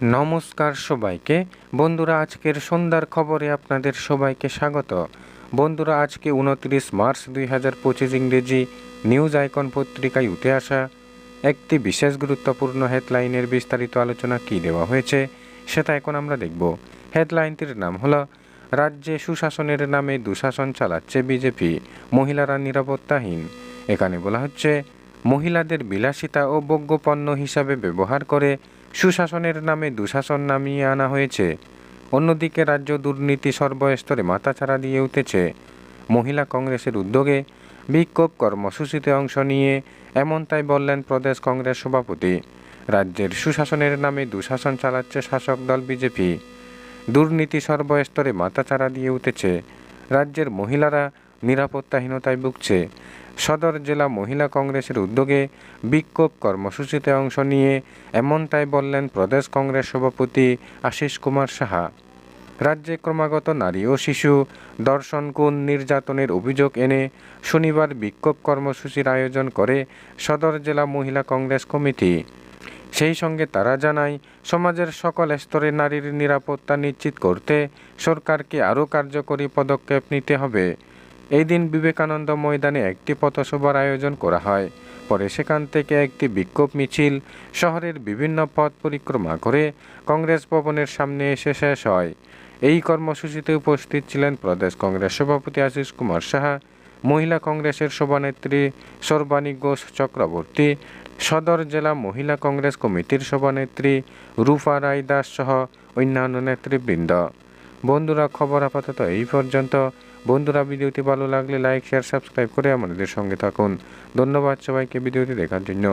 নমস্কার সবাইকে বন্ধুরা, আজকের সন্ধ্যার খবরে আপনাদের সবাইকে স্বাগত। বন্ধুরা, আজকে 29 মার্চ 2025 ইংরেজি নিউজ আইকন পত্রিকায় উঠে আসা একটি বিশেষ গুরুত্বপূর্ণ হেডলাইনের বিস্তারিত আলোচনা কী দেওয়া হয়েছে সেটা এখন আমরা দেখব। হেডলাইনটির নাম হলো রাজ্যে সুশাসনের নামে দুঃশাসন চালাচ্ছে বিজেপি, মহিলারা নিরাপত্তাহীন। এখানে বলা হচ্ছে মহিলাদের বিলাসিতা ও ভোগ্যপণ্য হিসাবে ব্যবহার করে সুশাসনের নামে দুঃশাসন নামিয়ে আনা হয়েছে। অন্যদিকে রাজ্য দুর্নীতি সর্বস্তরে মাথাচাড়া দিয়ে উঠেছে। মহিলা কংগ্রেসের উদ্যোগে বিক্ষোভ কর্মসূচিতে অংশ নিয়ে এমনটাই বললেন প্রদেশ কংগ্রেস সভাপতি। রাজ্যের সুশাসনের নামে দুঃশাসন চালাচ্ছে শাসক দল বিজেপি। দুর্নীতি সর্বস্তরে মাথাচাড়া দিয়ে উঠেছে। রাজ্যের মহিলারা নিরাপত্তাহীনতায় ভুগছে। সদর জেলা মহিলা কংগ্রেসের উদ্যোগে বিক্ষোভ কর্মসূচিতে অংশ নিয়ে এমনটাই বললেন প্রদেশ কংগ্রেস সভাপতি আশিস কুমার সাহা। রাজ্যে ক্রমাগত নারী ও শিশু ধর্ষণ, খুন, নির্যাতনের অভিযোগ এনে শনিবার বিক্ষোভ কর্মসূচির আয়োজন করে সদর জেলা মহিলা কংগ্রেস কমিটি। সেই সঙ্গে তারা জানায়, সমাজের সকল স্তরে নারীর নিরাপত্তা নিশ্চিত করতে সরকারকে আরও কার্যকরী পদক্ষেপ নিতে হবে। এই দিন বিবেকানন্দ ময়দানে একটি পথসভার আয়োজন করা হয়। পরে সেখান থেকে একটি বিক্ষোভ মিছিল শহরের বিভিন্ন পথ পরিক্রমা করে কংগ্রেস ভবনের সামনে এসে শেষ হয়। এই কর্মসূচিতে উপস্থিত ছিলেন প্রদেশ কংগ্রেস সভাপতি আশিস কুমার সাহা, মহিলা কংগ্রেসের সভানেত্রী সর্বাণী ঘোষ চক্রবর্তী, সদর জেলা মহিলা কংগ্রেস কমিটির সভানেত্রী রূপা রায় দাস সহ অন্যান্য নেতৃবৃন্দ। বন্ধুরা, খবর আপাতত এই পর্যন্ত। বন্ধুরা, ভিডিওটি ভালো লাগলে লাইক, শেয়ার, সাবস্ক্রাইব করে আমাদের সঙ্গে থাকুন। ধন্যবাদ সবাইকে ভিডিওটি দেখার জন্য।